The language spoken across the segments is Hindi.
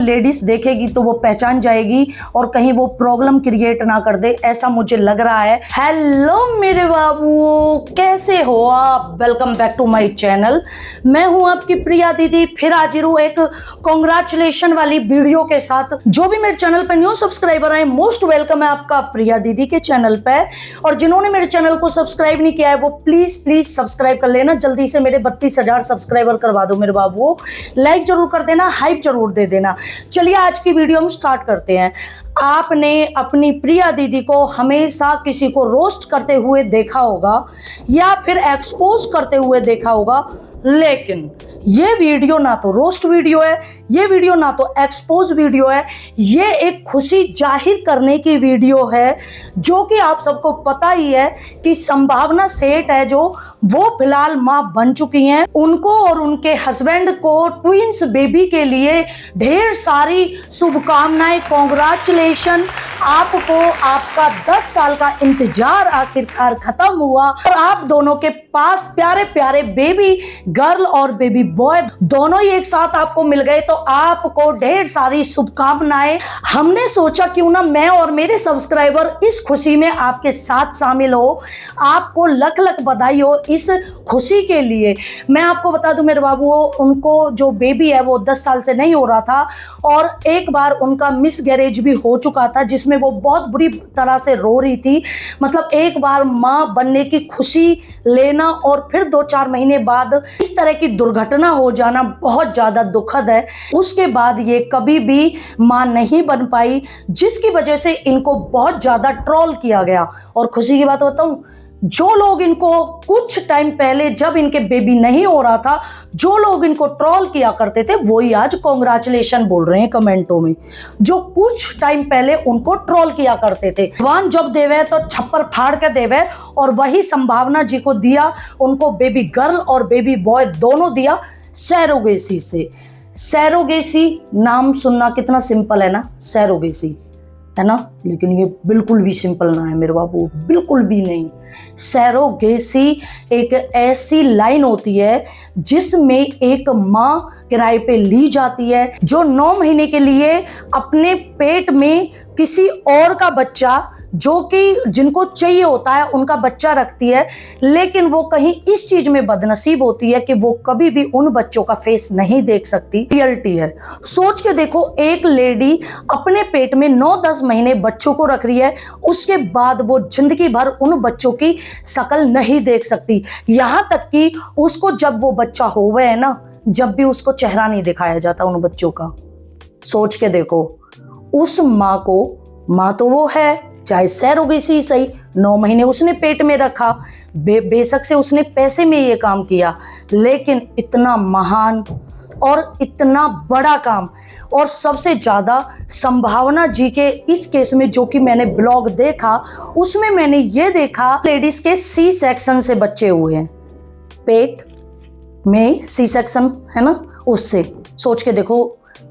लेडीज देखेगी तो वो पहचान जाएगी और कहीं वो प्रॉब्लम क्रिएट ना कर दे, ऐसा मुझे लग रहा है। हेलो मेरे बाबू, कैसे हो आप? Welcome back to my channel. मैं हूं आपकी प्रिया दीदी, फिर हाजिर हूं एक कॉन्ग्रेचुलेशन वाली वीडियो के साथ। जो भी मेरे चैनल पे न्यू सब्सक्राइबर आए, मोस्ट वेलकम है आपका प्रिया दीदी के चैनल पे। और जिन्होंने मेरे चैनल को सब्सक्राइब नहीं किया है वो प्लीज सब्सक्राइब कर लेना। जल्दी से मेरे 32,000 सब्सक्राइबर करवा दो मेरे बाबू। लाइक जरूर कर देना, हाइप जरूर दे देना। चलिए आज की वीडियो हम स्टार्ट करते हैं। आपने अपनी प्रिया दीदी को हमेशा किसी को रोस्ट करते हुए देखा होगा या फिर एक्सपोज करते हुए देखा होगा, लेकिन ये वीडियो ना तो रोस्ट वीडियो है, ये वीडियो ना तो एक्सपोज वीडियो है, ये एक खुशी जाहिर करने की वीडियो है। जो कि आप सबको पता ही है कि संभावना सेठ है जो वो फिलहाल मां बन चुकी हैं। उनको और उनके हस्बैंड को ट्विंस बेबी के लिए ढेर सारी शुभकामनाएं, कॉन्ग्रेचुलेशन। आपको आपका 10 साल का इंतजार आखिरकार खत्म हुआ और आप दोनों के पास प्यारे प्यारे बेबी गर्ल और बेबी बॉय दोनों ही एक साथ आपको मिल गए, तो आपको ढेर सारी शुभकामनाएं। हमने सोचा क्यों ना मैं और मेरे सब्सक्राइबर इस खुशी में आपके साथ शामिल हो। आपको लख लख बधाई हो इस खुशी के लिए। मैं आपको बता दूं मेरे बाबू, उनको जो बेबी है वो 10 साल से नहीं हो रहा था और एक बार उनका मिसगैरेज भी हो चुका था जिसमें वो बहुत बुरी तरह से रो रही थी। मतलब एक बार मां बनने की खुशी लेना और फिर 2-4 महीने बाद इस तरह की दुर्घटना हो जाना बहुत ज्यादा दुखद है। उसके बाद ये कभी भी मां नहीं बन पाई, जिसकी वजह से इनको बहुत ज्यादा ट्रोल किया गया। और खुशी की बात बताऊं, जो लोग इनको कुछ टाइम पहले जब इनके बेबी नहीं हो रहा था, जो लोग इनको ट्रोल किया करते थे, वही आज कॉन्ग्रेचुलेशन बोल रहे हैं कमेंटों में। जो कुछ टाइम पहले उनको ट्रोल किया करते थे, भगवान जब देवे तो छप्पर फाड़ के देवे, और वही संभावना जी को दिया, उनको बेबी गर्ल और बेबी बॉय दोनों दिया सैरोगेसी से। सैरोगेसी नाम सुनना कितना सिंपल है ना, सैरोगेसी है ना, लेकिन ये बिल्कुल भी सिंपल ना है मेरे बाबू, बिल्कुल भी नहीं। सैरोगेसी एक ऐसी लाइन होती है जिसमें एक मां किराए पे ली जाती है जो 9 महीने के लिए अपने पेट में किसी और का बच्चा, जो कि जिनको चाहिए होता है उनका बच्चा रखती है, लेकिन वो कहीं इस चीज में बदनसीब होती है कि वो कभी भी उन बच्चों का फेस नहीं देख सकती। रियलिटी है, सोच के देखो, एक लेडी अपने पेट में 9-10 महीने बच्चों को रख रही है, उसके बाद वो जिंदगी भर उन बच्चों की शक्ल नहीं देख सकती। यहां तक कि उसको जब वो बच्चा हो गए ना, जब भी उसको चेहरा नहीं दिखाया जाता उन बच्चों का। सोच के देखो, उस माँ को, माँ तो वो है, चाहे सैरोगेसी सही, 9 महीने उसने पेट में रखा, बेशक से उसने पैसे में ये काम किया, लेकिन इतना महान और इतना बड़ा काम। और सबसे ज्यादा संभावना जी के इस केस में जो कि मैंने ब्लॉग देखा, उसमें मैंने ये देखा लेडीज के सी सेक्शन से बच्चे हुए हैं, पेट में सी सेक्शन है ना, उससे। सोच के देखो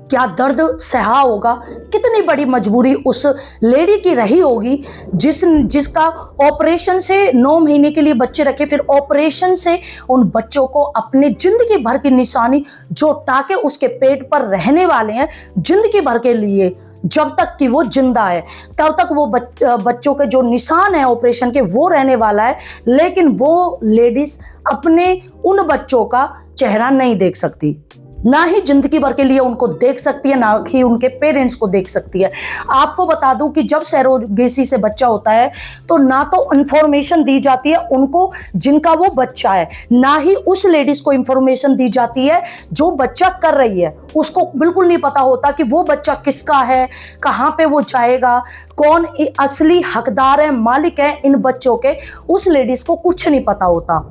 क्या दर्द सहा होगा, कितनी बड़ी मजबूरी उस लेडी की रही होगी जिसका ऑपरेशन से 9 महीने के लिए बच्चे रखे, फिर ऑपरेशन से उन बच्चों को अपने जिंदगी भर की निशानी, जो टाके उसके पेट पर रहने वाले हैं जिंदगी भर के लिए, जब तक कि वो जिंदा है तब तक वो बच्चों के जो निशान है ऑपरेशन के वो रहने वाला है, लेकिन वो लेडीज अपने उन बच्चों का चेहरा नहीं देख सकती, ना ही जिंदगी भर के लिए उनको देख सकती है, ना ही उनके पेरेंट्स को देख सकती है। आपको बता दूं कि जब सैरोगेसी से बच्चा होता है तो ना तो इंफॉर्मेशन दी जाती है उनको जिनका वो बच्चा है, ना ही उस लेडीज को इंफॉर्मेशन दी जाती है जो बच्चा कर रही है। उसको बिल्कुल नहीं पता होता कि वो बच्चा किसका है, कहाँ पे वो जाएगा, कौन असली हकदार है, मालिक है इन बच्चों के, उस लेडीज को कुछ नहीं पता होता।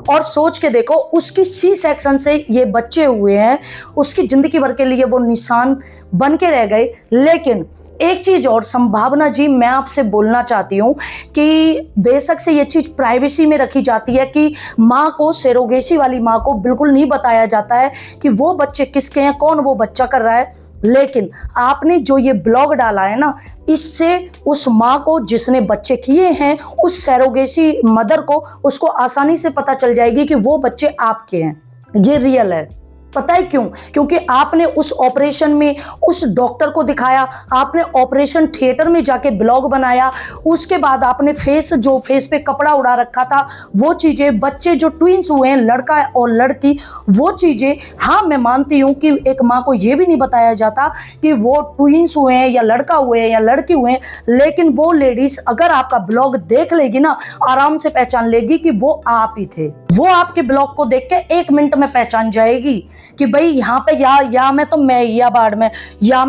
और सोच के देखो, उसकी सी सेक्शन से ये बच्चे हुए हैं, उसकी जिंदगी भर के लिए वो निशान बन के रह गए। लेकिन एक चीज और संभावना जी, मैं आपसे बोलना चाहती हूँ कि बेशक से ये चीज प्राइवेसी में रखी जाती है कि माँ को, सैरोगेसी वाली माँ को बिल्कुल नहीं बताया जाता है कि वो बच्चे किसके हैं, कौन वो बच्चा कर रहा है। लेकिन आपने जो ये ब्लॉग डाला है ना, इससे उस माँ को जिसने बच्चे किए हैं, उस सैरोगेसी मदर को, उसको आसानी से पता चल जाएगी कि वो बच्चे आपके हैं। ये रियल है, पता है क्यों? क्योंकि आपने उस ऑपरेशन में उस डॉक्टर को दिखाया, आपने ऑपरेशन थिएटर में जाके ब्लॉग बनाया, उसके बाद आपने फेस पे कपड़ा उड़ा रखा था, वो चीजें, बच्चे जो ट्विंस हुए हैं, लड़का और लड़की, वो चीजें। हाँ, मैं मानती हूँ कि एक माँ को ये भी नहीं बताया जाता कि वो ट्विंस हुए हैं या लड़का हुए हैं या लड़की हुए हैं, लेकिन वो लेडीज अगर आपका ब्लॉग देख लेगी ना, आराम से पहचान लेगी कि वो आप ही थे। वो आपके ब्लॉग को देख के 1 मिनट में पहचान जाएगी कि भाई यहाँ पे या मैं तो मैं या बाढ़ में, या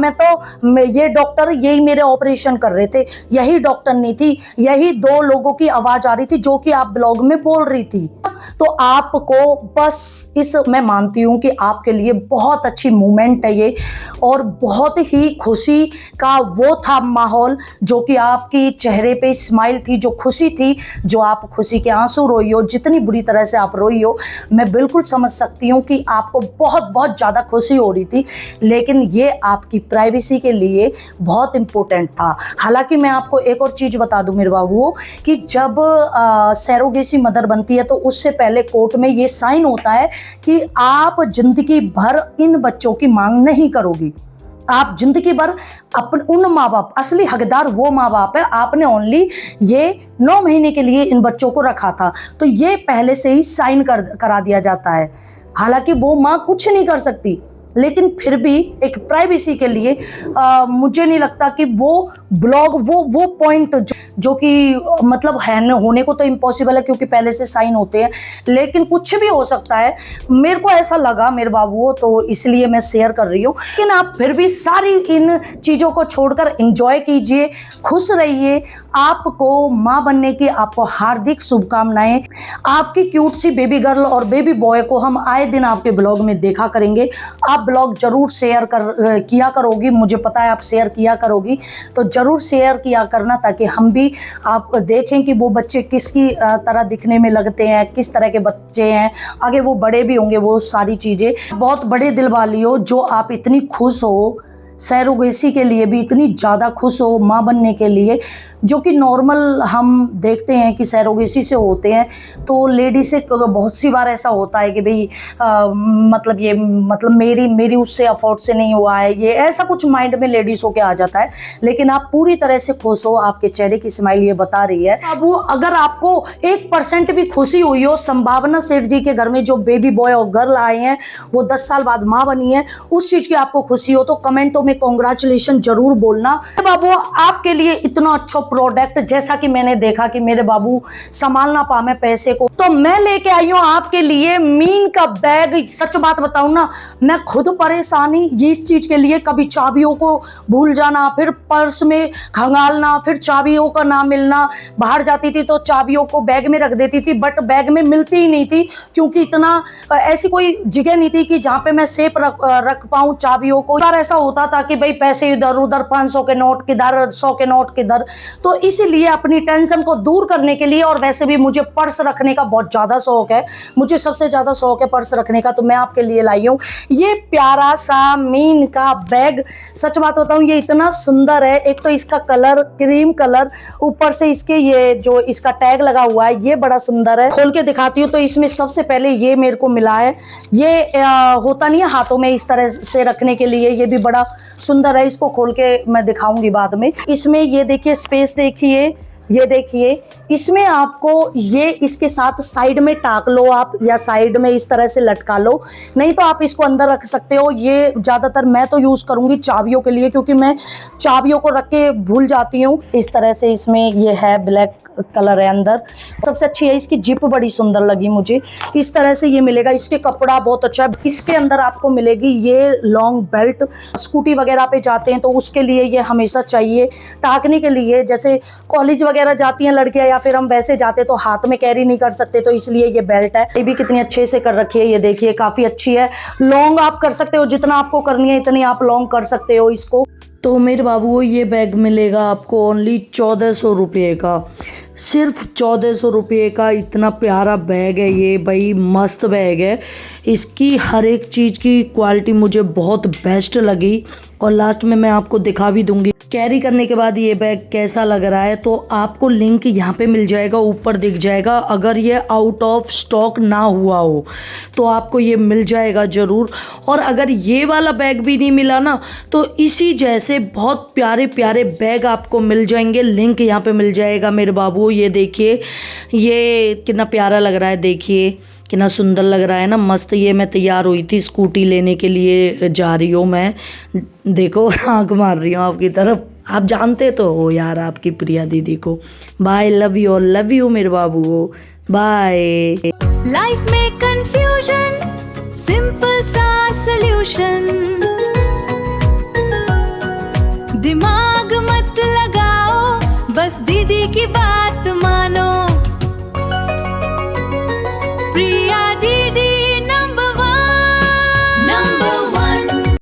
ये डॉक्टर यही मेरे ऑपरेशन कर रहे थे, यही डॉक्टर नहीं थी, यही 2 लोगों की आवाज आ रही थी जो कि आप ब्लॉग में बोल रही थी। तो आपको बस मैं मानती हूँ कि आपके लिए बहुत अच्छी मूवमेंट है ये, और बहुत ही खुशी का वो था माहौल, जो कि आपकी चेहरे पे स्माइल थी, जो खुशी थी, जो आप खुशी के आंसू रोई हो, जितनी बुरी तरह से आप रोई हो, मैं बिल्कुल समझ सकती हूँ कि आपको बहुत बहुत ज़्यादा खुशी हो रही थी, लेकिन ये आपकी प्राइवेसी के लिए बहुत इम्पोर्टेंट था। हालांकि मैं आपको एक और चीज़ बता दूं मेरे बाबू, कि जब सैरोगेसी मदर बनती है तो उससे पहले कोर्ट में ये साइन होता है कि आप जिंदगी भर इन बच्चों की मांग नहीं करोगी। आप जिंदगी भर अपने उन माँ बाप, असली हकदार वो माँ बाप है, आपने ओनली ये 9 महीने के लिए इन बच्चों को रखा था, तो ये पहले से ही साइन करा दिया जाता है। हालांकि वो माँ कुछ नहीं कर सकती, लेकिन फिर भी एक प्राइवेसी के लिए मुझे नहीं लगता कि वो ब्लॉग, वो पॉइंट जो कि मतलब है होने को तो इम्पॉसिबल है, क्योंकि पहले से साइन होते हैं, लेकिन कुछ भी हो सकता है। मेरे को ऐसा लगा मेरे बाबू, तो इसलिए मैं शेयर कर रही हूँ। लेकिन आप फिर भी सारी इन चीज़ों को छोड़कर एंजॉय कीजिए, खुश रहिए। आपको माँ बनने की आपको हार्दिक शुभकामनाएं। आपकी क्यूट सी बेबी गर्ल और बेबी बॉय को हम आए दिन आपके ब्लॉग में देखा करेंगे। आप ब्लॉग जरूर शेयर किया करोगी, मुझे पता है आप शेयर किया करोगी, तो जरूर शेयर किया करना, ताकि हम भी आप देखें कि वो बच्चे किसकी तरह दिखने में लगते हैं, किस तरह के बच्चे हैं, आगे वो बड़े भी होंगे, वो सारी चीज़ें। बहुत बड़े दिल वाली हो जो आप इतनी खुश हो, सैरोगेसी के लिए भी इतनी ज़्यादा खुश हो, माँ बनने के लिए, जो कि नॉर्मल हम देखते हैं कि सैरोगेसी से होते हैं, तो लेडी से बहुत सी बार ऐसा होता है कि भाई मतलब मेरी उससे अफोर्ड से नहीं हुआ है, ये ऐसा कुछ माइंड में लेडीज़ के आ जाता है। लेकिन आप पूरी तरह से खुश हो, आपके चेहरे की स्माइल ये बता रही है। अब वो अगर आपको 1% भी खुशी हुई हो, संभावना सेठ जी के घर में जो बेबी बॉय और गर्ल आए हैं, वो 10 साल बाद माँ बनी है, उस चीज़ की आपको खुशी हो, तो कमेंटों में कांग्रेचुलेशन जरूर बोलना। बाबू आपके लिए इतना अच्छा प्रोडक्ट, जैसा कि मैंने देखा कि मेरे बाबू संभाल ना पाए पैसे को, तो मैं लेके आई हूँ आपके लिए मीन का बैग। सच बात बताऊं ना, मैं खुद परेशानी इस चीज के लिए, कभी चाबियों को भूल जाना, फिर पर्स में खंगालना, फिर चाबियों का ना मिलना। बाहर जाती थी तो चाबियों को बैग में रख देती थी, बट बैग में मिलती ही नहीं थी, क्योंकि इतना ऐसी कोई जगह नहीं थी कि जहाँ पे मैं सेफ रख पाऊं चाबियों को। बार ऐसा होता था कि भाई पैसे इधर उधर, 500 के नोट किधर, 100 के नोट किधर, तो इसीलिए अपनी टेंशन को दूर करने के लिए, और वैसे भी मुझे पर्स रखने का बहुत ज़्यादा शौक है, मुझे सबसे ज़्यादा शौक है पर्स रखने का, तो मैं आपके लिए लाई हूँ ये प्यारा सा मीन का बैग। सच बात बताऊँ, ये इतना सुंदर है। एक तो इसका कलर क्रीम कलर, ऊपर से इसके ये जो इसका टैग लगा हुआ है, ये बड़ा सुंदर है। खोल के दिखाती हूँ तो इसमें सबसे पहले ये मेरे को मिला है, ये होता नहीं है हाथों में इस तरह से रखने के लिए, ये भी बड़ा सुंदर है। इसको खोल के मैं दिखाऊंगी बाद में। इसमें ये देखिए स्पेस देखिए, ये देखिए, इसमें आपको ये इसके साथ साइड में टाक लो आप, या साइड में इस तरह से लटका लो, नहीं तो आप इसको अंदर रख सकते हो। ये ज़्यादातर मैं तो यूज़ करूँगी चाबियों के लिए, क्योंकि मैं चाबियों को रख के भूल जाती हूँ। इस तरह से इसमें ये है, ब्लैक कलर है अंदर। सबसे अच्छी है इसकी जिप, बड़ी सुंदर लगी मुझे। इस तरह से ये मिलेगा, इसके कपड़ा बहुत अच्छा है। इसके अंदर आपको मिलेगी ये लॉन्ग बेल्ट, स्कूटी वगैरह पे जाते हैं तो उसके लिए ये हमेशा चाहिए। टाकने के लिए, जैसे कॉलेज वगैरह जाती हैं लड़कियां, या फिर हम वैसे जाते तो हाथ में कैरी नहीं कर सकते, तो इसलिए ये बेल्ट है। ये भी कितनी अच्छे से कर रखी है, ये देखिए काफ़ी अच्छी है। लॉन्ग आप कर सकते हो, जितना आपको करनी है इतनी आप लॉन्ग कर सकते हो इसको। तो मेरे बाबू ये बैग मिलेगा आपको ओनली 1400 रुपये का, सिर्फ 1400 रुपये का। इतना प्यारा बैग है ये, भाई मस्त बैग है। इसकी हर एक चीज़ की क्वालिटी मुझे बहुत बेस्ट लगी, और लास्ट में मैं आपको दिखा भी दूंगी। कैरी करने के बाद ये बैग कैसा लग रहा है, तो आपको लिंक यहाँ पे मिल जाएगा, ऊपर दिख जाएगा। अगर ये आउट ऑफ स्टॉक ना हुआ हो तो आपको ये मिल जाएगा ज़रूर। और अगर ये वाला बैग भी नहीं मिला ना, तो इसी जैसे बहुत प्यारे प्यारे बैग आपको मिल जाएंगे। लिंक यहाँ पे मिल जाएगा मेरे बाबू। ये देखिए, ये कितना प्यारा लग रहा है, देखिए कितना सुंदर लग रहा है ना, मस्त। ये मैं तैयार हुई थी स्कूटी लेने के लिए, जा रही हूँ मैं। देखो आँख मार रही हूँ आपकी तरफ, आप जानते तो हो यार आपकी प्रिया दीदी को। बाय, लव यू मेरे बाबू, बाय। लाइफ में कंफ्यूजन, सिंपल सा सॉल्यूशन, दिमाग मत लगाओ, बस